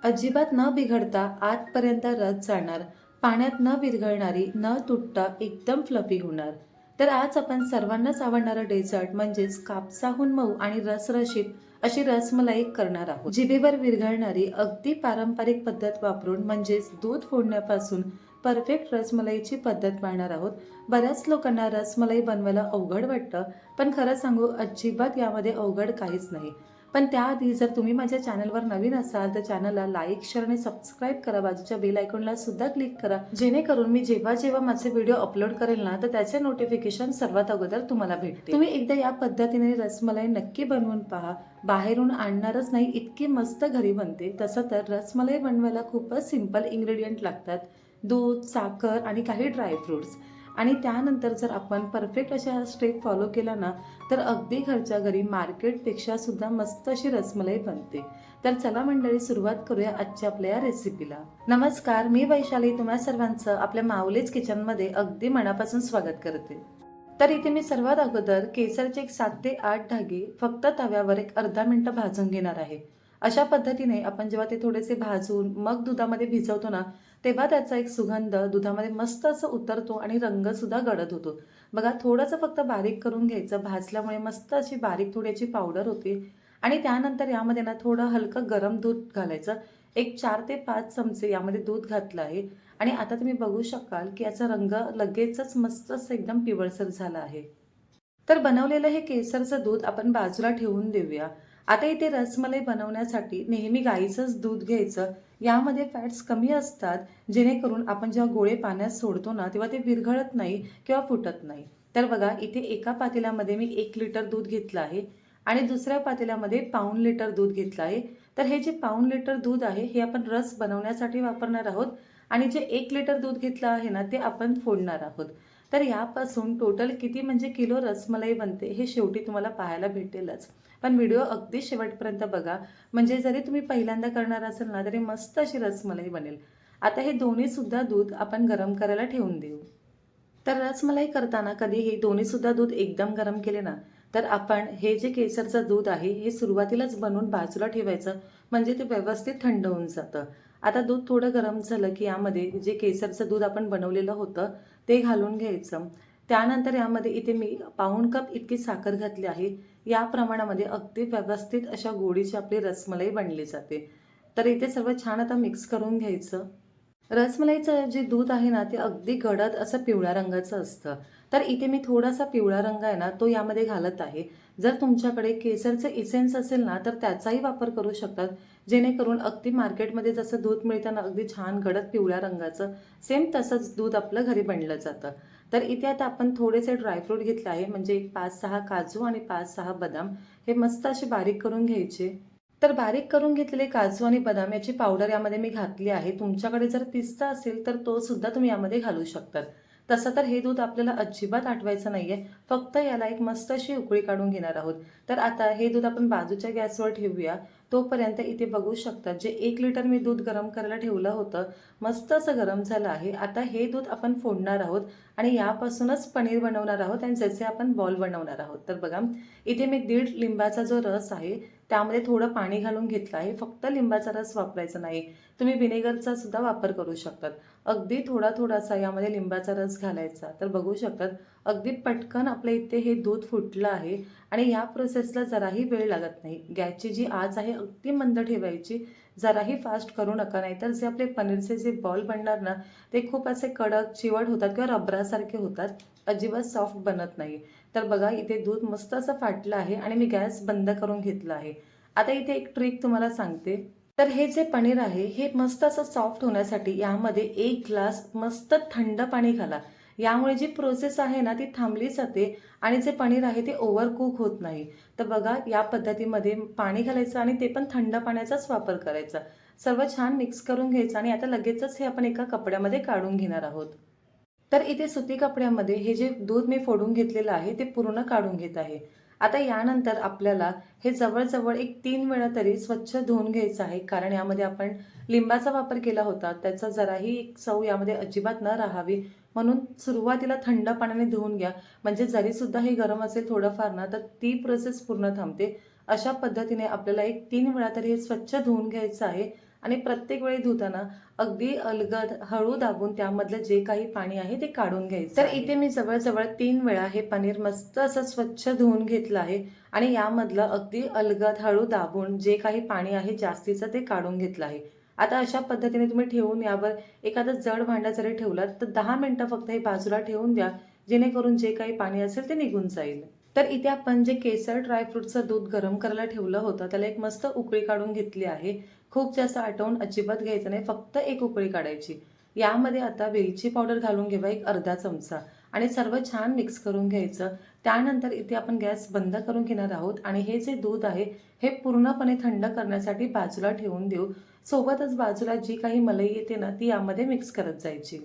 अजिबात न बिघडता आतपर्यंत रस जाणार, पाण्यात न विरघळणारी, न तुटता एकदम फ्लफी होणार. तर आज आपण सर्वांनाच आवडणारं डेझर्ट म्हणजेच कापसाहून मऊ आणि रसरशीत अशी रसमलाई करणार आहोत. जिभेवर विरघळणारी अगदी पारंपरिक पद्धत वापरून म्हणजेच दूध फोडण्यापासून परफेक्ट रसमलाईची पद्धत पाहणार आहोत. बऱ्याच लोकांना रसमलाई बनवायला अवघड वाटतं, पण खरं सांगू अजिबात यामध्ये अवघड काहीच नाही. पण त्याआधी जर तुम्ही माझ्या चॅनलवर नवीन असाल तर चॅनलला लाईक, शेअर आणि सबस्क्राईब करा. बाजूच्या बेल आयकॉनला सुद्धा क्लिक करा, जेणेकरून मी जेव्हा जेव्हा माझे व्हिडिओ अपलोड करेल ना तर त्याचे नोटिफिकेशन सर्वात अगोदर तुम्हाला भेटते. तुम्ही एकदा या पद्धतीने रसमलाई नक्की बनवून पहा. बाहेरून आणणारच नाही, इतकी मस्त घरी बनते. तसं तर रसमलाई बनवायला खूपच सिंपल इन्ग्रेडियंट लागतात. दूध, साखर आणि काही ड्रायफ्रुट्स. आणि त्यानंतर जर आपण परफेक्ट अशा स्टेप फॉलो केला ना तर अगदी घरच्या घरी मार्केटपेक्षा सुद्धा मस्त अशी रसमलाई बनते. तर चला मंडळी, सुरुवात करूया आजच्या आपल्या या रेसिपीला. नमस्कार, मी वैशाली तुम्हा सर्वांचं आपल्या माऊलीज किचनमध्ये अगदी मनापासून स्वागत करते. तर इथे मी सर्वात अगोदर केसरचे एक 7 ते 8 धागे फक्त तव्यावर एक अर्धा मिनिटं भाजून घेणार आहे. अशा पद्धतीने आपण जेव्हा ते थोडेसे भाजून मग दुधामध्ये भिजवतो ना तेव्हा त्याचा एक सुगंध दुधामध्ये मस्त असं उतरतो आणि रंग सुद्धा गडद होतो. बघा, थोडंसं फक्त बारीक करून घ्यायचं, भाजल्यामुळे मस्त अशी बारीक थोड्याची पावडर होते. आणि त्यानंतर यामध्ये ना थोडं हलकं गरम दूध घालायचं. एक 4 ते 5 चमचे यामध्ये दूध घातलं आहे. आणि आता तुम्ही बघू शकाल की याचा रंग लगेचच मस्त असं एकदम पिवळसर झाला आहे. तर बनवलेलं हे केसरचं दूध आपण बाजूला ठेवून देऊया. आता इथे रसमलाई बनवण्यासाठी नेहमी गाईचंच दूध घ्यायचं. यामध्ये फॅट्स कमी असतात, जेणेकरून आपण जेव्हा गोळे पाण्यात सोडतो ना तेव्हा ते विरघळत नाही किंवा फुटत नाही. तर बघा, इथे एका पातेल्यामध्ये मी 1 लिटर दूध घेतलं आहे आणि दुसऱ्या पातेल्यामध्ये पाऊण लिटर दूध घेतलं आहे. तर हे जे पाऊण लिटर दूध आहे हे आपण रस बनवण्यासाठी वापरणार आहोत आणि जे 1 लिटर दूध घेतलं आहे ना ते आपण फोडणार आहोत. तर यापासून टोटल किती म्हणजे किलो रसमलाई बनते हे शेवटी तुम्हाला पाहायला भेटेलच. पण व्हिडिओ अगदी शेवटपर्यंत बघा, म्हणजे जरी तुम्ही पहिल्यांदा करणार असाल ना तरी मस्त अशी रसमलाई बनेल. आता हे दोन्ही सुद्धा दूध आपण गरम करायला ठेवून देऊ. तर रसमलाई करताना कधीही दोन्ही सुद्धा दूध एकदम गरम केले ना तर आपण हे जे केसरचं दूध आहे हे सुरुवातीलाच बनवून बाजूला ठेवायचं, म्हणजे ते व्यवस्थित थंड होऊन जातं. आता दूध थोडं गरम झालं की यामध्ये जे केसरचं दूध आपण बनवलेलं होतं ते घालून घ्यायचं. त्यानंतर यामध्ये इथे मी पाऊण कप इतकी साखर घातली आहे. या प्रमाणामध्ये अगदी व्यवस्थित अशा गोडीची आपली रसमलाई बनली जाते. तर इथे सर्व छान आता मिक्स करून घ्यायचं. रसमलाईचं जे दूध आहे ना ते अगदी गडद असं पिवळ्या रंगाचं असतं. तर इथे मी थोडासा पिवळा रंग आहे ना तो यामध्ये घालत आहे. जर तुमच्याकडे केसरचं इसेन्स असेल ना तर त्याचाही वापर करू शकतात, जेणेकरून अगदी मार्केटमध्ये जसं दूध मिळतं ना अगदी छान गडद पिवळ्या रंगाचं, सेम तसंच दूध आपलं घरी बनलं जातं. तर इथे आता आपण थोडेसे ड्रायफ्रूट घेतले आहे, म्हणजे 5-6 काजू आणि 5-6 बदाम. हे मस्त असे बारीक करून घ्यायचे. तर बारीक करून घेतलेले काजू आणि बदाम याची पावडर यामध्ये मी घातली आहे. तुमच्याकडे जर पिस्ता असेल तर तो सुद्धा तुम्ही यामध्ये घालू शकतात. तसं तर हे दूध आपल्याला अजिबात आटवायचं नाहीये, फक्त याला एक मस्त अशी उकळी काढून घेणार आहोत. तर आता हे दूध आपण बाजूच्या गॅसवर ठेवूया. तोपर्यंत इथे बघू शकता जे 1 लिटर मी दूध गरम करायला ठेवलं होतं मस्त असं गरम झालं आहे. आता हे दूध आपण फोडणार आहोत आणि यापासूनच पनीर बनवणार आहोत आणि ज्याचे आपण बॉल बनवणार आहोत. तर बघा, इथे मी 1.5 लिंबाचा जो रस आहे त्यामध्ये थोडं पाणी घालून घेतलं आहे. फक्त लिंबाचा रस वापरायचा नाही, तुम्ही व्हिनेगरचा सुद्धा वापर करू शकतात. अगदी थोडासा यामध्ये लिंबाचा रस घालायचा. तर बघू शकतात अगदी पटकन आपल्या इथे हे दूध फुटलं आहे आणि या प्रोसेसला जराही वेळ लागत नाही. गॅसची जी आच आहे अगदी मंद ठेवायची, जराही फास्ट करू नका, नाहीतर जे आपले पनीरचे जे बॉल बनणार ना ते खूप असे कडक चिवट होतात किंवा रबरासारखे होतात, अजिबात सॉफ्ट बनत नाही. तर बघा, इथे दूध मस्त असं फाटलं आहे आणि मी गॅस बंद करून घेतला आहे. आता इथे एक ट्रिक तुम्हाला सांगते. तर हे जे पनीर आहे हे मस्त असं सॉफ्ट होण्यासाठी यामध्ये 1 ग्लास मस्त थंड पाणी घाला. यामुळे जी प्रोसेस आहे ना ती थांबली जाते आणि जे पनीर आहे ते ओव्हर कुक होत नाही. तर बघा, या पद्धतीमध्ये पाणी घालायचं आणि ते पण थंड पाण्याचाच वापर करायचा. सर्व छान मिक्स करून घ्यायचं आणि आता लगेचच हे आपण एका कपड्यामध्ये काढून घेणार आहोत. तर इथे सुती कपड्यामध्ये हे जे दूध मी फोडून घेतलेलं आहे ते पूर्ण काढून घेत आहे. आता यानंतर आपल्याला हे जवळजवळ एक 3 वेळा तरी स्वच्छ धुवून घ्यायचं आहे, कारण यामध्ये आपण लिंबाचा वापर केला होता. त्याचा जराही एक चव यामध्ये अजिबात न राहावी म्हणून सुरुवातीला थंड पाण्याने धुवून घ्या, म्हणजे जरीसुद्धा हे गरम असेल थोडंफार ना तर ती प्रोसेस पूर्ण थांबते. अशा पद्धतीने आपल्याला एक 3 वेळा तरी हे स्वच्छ धुवून घ्यायचं आहे आणि प्रत्येक वेळी धुताना अगदी अलगद हळू दाबून त्यामधलं जे काही पाणी आहे ते काढून घ्यायचं. तर इथे मी जवळ 3 वेळा हे पनीर मस्त असं स्वच्छ धुवून घेतलं आहे आणि यामधलं अगदी अलगद हळू दाबून जे काही पाणी आहे जास्तीचं ते काढून घेतलं आहे. आता अशा पद्धतीने तुम्ही ठेवून यावर एखादं जड भांडं जरी ठेवलं तर 10 मिनिटं फक्त हे बाजूला ठेवून द्या, जेणेकरून जे काही पाणी असेल ते निघून जाईल. तर इथे आपण जे केसर ड्रायफ्रूटचं दूध गरम करायला ठेवलं होतं त्याला एक मस्त उकळी काढून घेतली आहे. खूप जास्त आटवून अजिबात घ्यायचं नाही, फक्त एक उकळी काढायची. यामध्ये आता वेलची पावडर घालून घेऊया एक अर्धा चमचा आणि सर्व छान मिक्स करून घ्यायचं. त्यानंतर इथे आपण गॅस बंद करून घेणार आहोत आणि हे जे दूध आहे हे पूर्णपणे थंड करण्यासाठी बाजूला ठेवून देऊ. सोबतच बाजूला जी काही मलाई येते ना ती यामध्ये मिक्स करत जायची.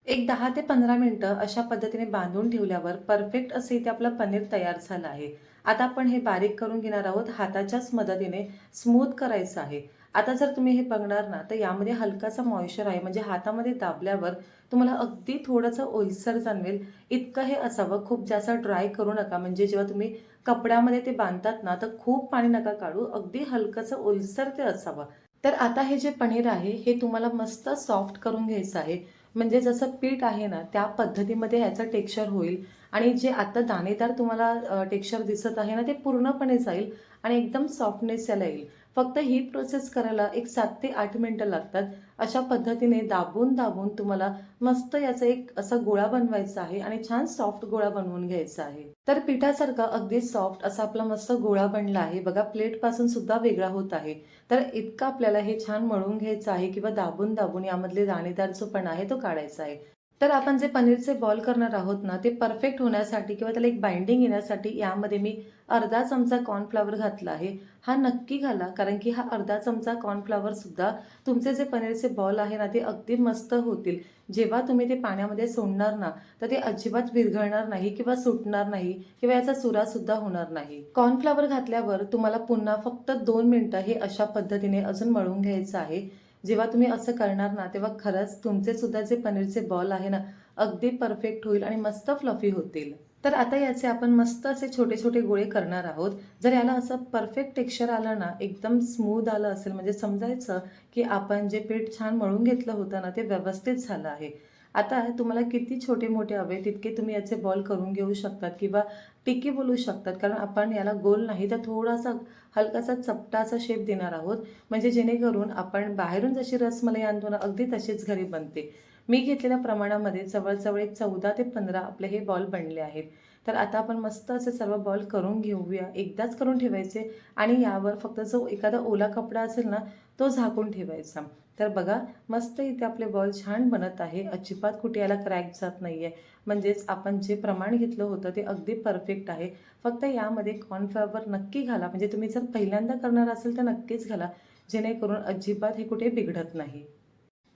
एक 10 ते 15 मिनिटं अशा पद्धतीने बांधून ठेवल्यावर परफेक्ट असे इथे आपलं पनीर तयार झालं आहे. आता आपण हे बारीक करून घेणार आहोत. हाताच्याच मदतीने स्मूथ करायचं आहे. आता जर तुम्ही हे बघणार ना तर यामध्ये हलकासा मॉइश्चर आहे, म्हणजे हातामध्ये दाबल्यावर तुम्हाला अगदी थोडंसं ओलसर जाणवेल. इतकं हे असावं. खूप जास्त ड्राय करू नका, म्हणजे जेव्हा तुम्ही कपड्यामध्ये ते बांधतात ना तर खूप पाणी नका काढू. अगदी हलकंसं ओलसर ते असावं. तर आता हे जे पनीर आहे हे तुम्हाला मस्त सॉफ्ट करून घ्यायचं आहे. म्हणजे जसं पीठ आहे ना त्या पद्धतीमध्ये ह्याचं टेक्स्चर होईल आणि जे आता दाणेदार तुम्हाला टेक्स्चर दिसत आहे ना ते पूर्णपणे जाईल आणि एकदम सॉफ्टनेस याला येईल. फक्त ही प्रोसेस करायला एक 7 ते 8 मिनिटं लागतात. अशा पद्धतीने दाबून दाबून तुम्हाला मस्त याचा एक असा गोळा बनवायचा आहे आणि छान सॉफ्ट गोळा बनवून घ्यायचा आहे. तर पिठासारखा अगदी सॉफ्ट असा आपला मस्त गोळा बनला आहे बघा. प्लेटपासून सुद्धा वेगळा होत आहे. तर इतकं आपल्याला हे छान मळून घ्यायचं आहे किंवा दाबून दाबून यामधले दाणेदार जो पण आहे तो काढायचा आहे. तर आपण जे पनीरचे बॉल करणार आहोत ना ते परफेक्ट होण्यासाठी किंवा त्याला एक बाइंडिंग येण्यासाठी यामध्ये मी अर्धा चमचा कॉर्नफ्लॉवर घातला आहे. हा नक्की घाला, कारण की हा अर्धा चमचा कॉर्नफ्लॉवर सुद्धा तुमचे जे पनीरचे बॉल आहे ना ते अगदी मस्त होतील. जेव्हा तुम्ही ते पाण्यामध्ये सोडणार ना तर ते अजिबात विरघळणार नाही किंवा सुटणार नाही किंवा याचा चुरा सुद्धा होणार नाही. कॉर्नफ्लॉवर घातल्यावर तुम्हाला पुन्हा फक्त 2 मिनिटं हे अशा पद्धतीने अजून मळून घ्यायचं आहे. जेव्हा तुम्ही असं करणार ना तेव्हा खरंच तुमचे सुद्धा जे पनीरचे बॉल आहे ना अगदी परफेक्ट होईल आणि मस्त फ्लफी होतील. तर आता याचे आपण मस्त असे छोटे छोटे गोळे करणार आहोत. जर याला असं परफेक्ट टेक्स्चर आलं ना, एकदम स्मूथ आलं असेल, म्हणजे समजायचं की आपण जे पीठ छान मळून घेतलं होतं ना ते व्यवस्थित झालं आहे. आता तुम्हाला किती छोटे मोठे हवे तितके तुम्ही याचे बॉल करून घेऊ शकतात किंवा टिक्की बोलू शकतात, कारण आपण याला गोल नाही तर थोडासा हलकासा चपटाचा शेप देणार आहोत, म्हणजे जेणेकरून आपण बाहेरून जशी रसमलाई आणतो ना अगदी तशीच घरी बनते. मी घेतलेल्या प्रमाणामध्ये जवळजवळ एक 14 ते 15 आपले हे बॉल बनले आहेत. तर आता आपण मस्त असे सर्व बॉल करून घेऊया. एकदाच करून ठेवायचे आणि यावर फक्त जो एखादा ओला कपडा असेल ना तो झाकून ठेवायचा. तर बघा मस्त इथे आपले बॉल छान बनत आहे. अजिबात कुठे याला क्रॅक जात नाही आहे. म्हणजेच आपण जे प्रमाण घेतलं होतं ते अगदी परफेक्ट आहे. फक्त यामध्ये कॉर्नफ्लॉवर नक्की घाला, म्हणजे तुम्ही जर पहिल्यांदा करणार असेल तर नक्कीच घाला, जेणेकरून अजिबात हे कुठे बिघडत नाही.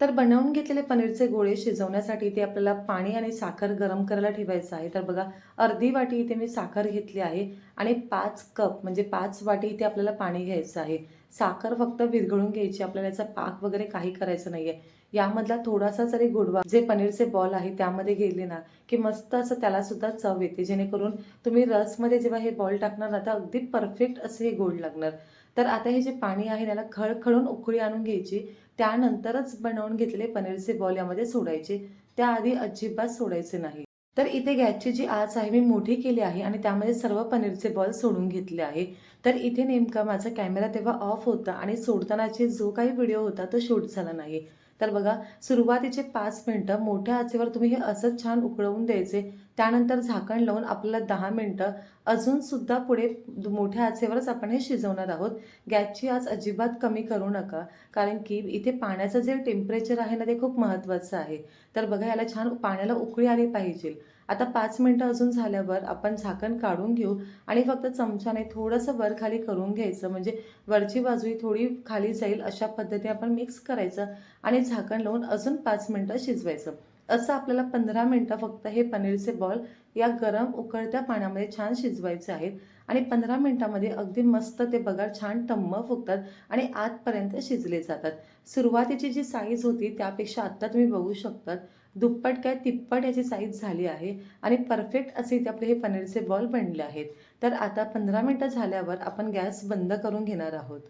तर बनवून घेतलेले पनीरचे गोळे शिजवण्यासाठी इथे आपल्याला पाणी आणि साखर गरम करायला ठेवायचं आहे. तर बघा अर्धी वाटी इथे मी साखर घेतली आहे आणि 5 कप म्हणजे 5 वाटी इथे आपल्याला पाणी घ्यायचं आहे. साखर फक्त विरघळून घ्यायची, आपल्याला याचा पाक वगैरे काही करायचं नाही आहे. यामधला थोडासा जरी गोडवा जे पनीरचे बॉल आहे त्यामध्ये गेले ना की मस्त असं त्यालासुद्धा चव येते, जेणेकरून तुम्ही रसमध्ये जेव्हा हे बॉल टाकणार ना तर अगदी परफेक्ट असे हे गोड लागणार. तर आता हे जे पाणी आहे त्याला खळखळून उकळी आणून घ्यायची. त्यानंतरच बनवून घेतलेले पनीरचे बॉल यामध्ये सोडायचे. त्याआधी अजिबात सोडायचे नाही. तर इथे गॅसची जी आच आहे मी मोठी केली आहे आणि त्यामध्ये सर्व पनीरचे बॉल सोडून घेतले आहे. तर इथे नेमका माझा कॅमेरा तेव्हा ऑफ होता आणि सोडतानाचे जो काही व्हिडिओ होता तो शूट झाला नाही. तर बघा सुरुवातीचे 5 मिनिटं मोठ्या आचेवर तुम्ही हे असंच छान उकळवून द्यायचे. त्यानंतर झाकण लावून आपल्याला 10 मिनिटं अजूनसुद्धा पुढे मोठ्या आचेवरच आपण हे शिजवणार आहोत. गॅसची आच अजिबात कमी करू नका, कारण की इथे पाण्याचं जे टेम्परेचर आहे ना ते खूप महत्त्वाचं आहे. तर बघा याला छान पाण्याला उकळी आली पाहिजे. आता 5 मिनिटं अजून झाल्यावर आपण झाकण काढून घेऊ आणि फक्त चमच्याने थोडंसं वर खाली करून घ्यायचं, म्हणजे वरची बाजू ही थोडी खाली जाईल अशा पद्धतीने आपण मिक्स करायचं आणि झाकण लावून अजून 5 मिनिटं शिजवायचं. असं आपल्याला 15 मिनिटं फक्त हे पनीरचे बॉल या गरम उकळत्या पाण्यामध्ये छान शिजवायचे आहेत आणि 15 मिनिटांमध्ये अगदी मस्त ते बघा छान टम्म फुगतात आणि आतपर्यंत शिजले जातात. सुरुवातीची जी साईज होती त्यापेक्षा आत्ता तुम्ही बघू शकतात दुप्पट काय तिप्पट याची साईज झाली आहे आणि परफेक्ट असे इथे आपले हे पनीरचे बॉल बनले आहेत. तर आता 15 मिनिटं झाल्यावर आपण गॅस बंद करून घेणार आहोत.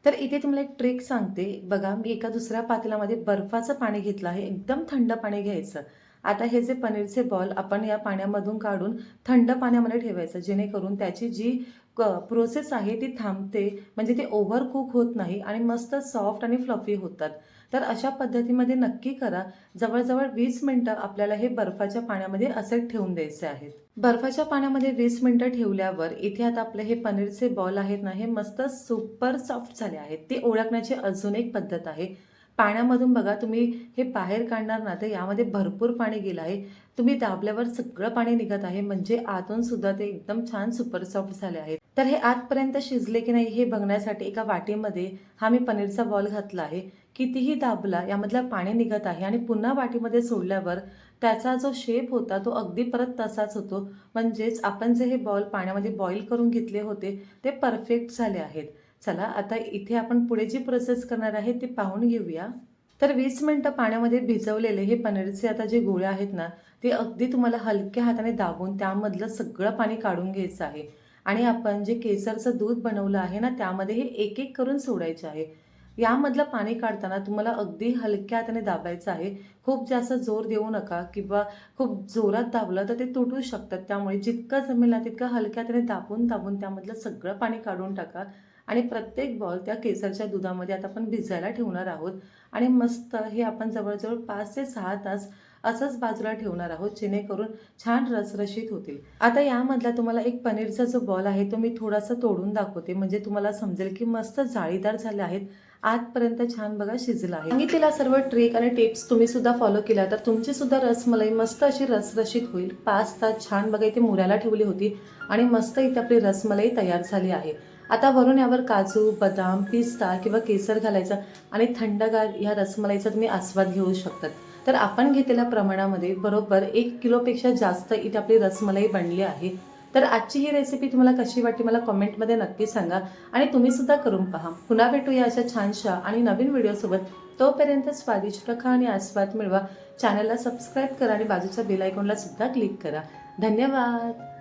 तर इथे तुम्हाला एक ट्रिक सांगते. बघा, मी एका दुसऱ्या पातेल्यामध्ये बर्फाचं पाणी घेतलं आहे. एकदम थंड पाणी घ्यायचं. आता हे जे पनीरचे बॉल आपण या पाण्यामधून काढून थंड पाण्यामध्ये ठेवायचं, जेणेकरून त्याची जी प्रोसेस आहे ती थांबते. म्हणजे ते ओव्हर कुक होत नाही आणि मस्त सॉफ्ट आणि फ्लफी होतात. तर अशा पद्धतीमध्ये नक्की करा. जवळ-जवळ 20 मिनिटं आपल्याला हे बर्फाच्या पाण्यामध्ये असेच ठेवून द्यायचे आहेत. बर्फाच्या पाण्यामध्ये 20 मिनिटं ठेवल्यावर इथे आता आपले हे पनीरचे बॉल आहेत ना, हे मस्त सुपर सॉफ्ट झाले आहेत. ते ओळखण्याची अजून एक पद्धत आहे. पाण्यामधून बघा तुम्ही हे बाहेर काढणार ना, तर यामध्ये भरपूर पाणी गेलं आहे. तुम्ही दाबल्यावर सगळं पाणी निघत आहे, म्हणजे आतून सुद्धा ते एकदम छान सुपर सॉफ्ट झाले आहेत. तर हे आतपर्यंत शिजले की नाही हे बघण्यासाठी एका वाटीमध्ये हा मी पनीरचा बॉल घातला आहे. कितीही दाबला यामधलं पाणी निघत आहे आणि पुन्हा वाटीमध्ये सोडल्यावर त्याचा जो शेप होता तो अगदी परत तसाच होतो. म्हणजेच आपण जे हे बॉल पाण्यामध्ये बॉईल करून घेतले होते ते परफेक्ट झाले आहेत. चला आता इथे आपण पुढे जी प्रोसेस करणार आहे ते पाहून घेऊया. तर 20 मिनिटं पाण्यामध्ये भिजवलेले हे पनीरचे आता जे गोळे आहेत ना, ते अगदी तुम्हाला हलक्या हाताने दाबून त्यामधलं सगळं पाणी काढून घ्यायचं आहे. आणि आपण जे केसरचं दूध बनवलं आहे ना, त्यामध्ये हे एक-एक करून सोडायचे आहे. यामधलं पाणी काढताना तुम्हाला अगदी हलक्या हाताने दाबायचं आहे. खूप जास्त जोर देऊ नका किंवा खूप जोरात दाबलं तर ते तुटू शकतात. त्यामुळे जितकं जमेल ना तितकं हलक्या हाताने दाबून त्यामधलं सगळं पाणी काढून टाका. आणि प्रत्येक बॉल त्या केसरच्या दुधामध्ये आता आपण भिजायला ठेवणार आहोत. आणि मस्त हे आपण जवळ-जवळ 5 ते 6 तास असंच बाजूला ठेवणार आहोत, जेणेकरून छान रसरशीत होतील. आता यामधला तुम्हाला एक पनीरचा जो बॉल आहे तो मी थोडासा तोडून दाखवते, म्हणजे तुम्हाला समजेल की मस्त जाळीदार झाले आहेत. आतपर्यंत छान बघा शिजलं आहे. सांगितलेला सर्व ट्रिक आणि टिप्स तुम्ही सुद्धा फॉलो केल्या तर तुमची सुद्धा रसमलाई मस्त अशी रसरशीत होईल. 5 तास छान बघा इथे मुरायला ठेवली होती आणि मस्त इथे आपली रसमलाई तयार झाली आहे. आता वरून यावर काजू, बदाम, पिस्ता किंवा केसर घालायचं आणि थंडगार ह्या रसमलाईचा तुम्ही आस्वाद घेऊ शकतात. तर आपण घेतलेल्या प्रमाणामध्ये बरोबर 1 किलोपेक्षा जास्त इथे आपली रसमलाई बनली आहे. तर आजची ही रेसिपी तुम्हाला कशी वाटली मला कमेंटमध्ये नक्की सांगा आणि तुम्ही सुद्धा करून पहा. पुन्हा भेटूया अशा छानशा आणि नवीन व्हिडिओसोबत. तोपर्यंत स्वादिष्ट खा आणि आस्वाद मिळवा. चॅनलला सबस्क्राईब करा आणि बाजूच्या बेल आयकॉनला सुद्धा क्लिक करा. धन्यवाद.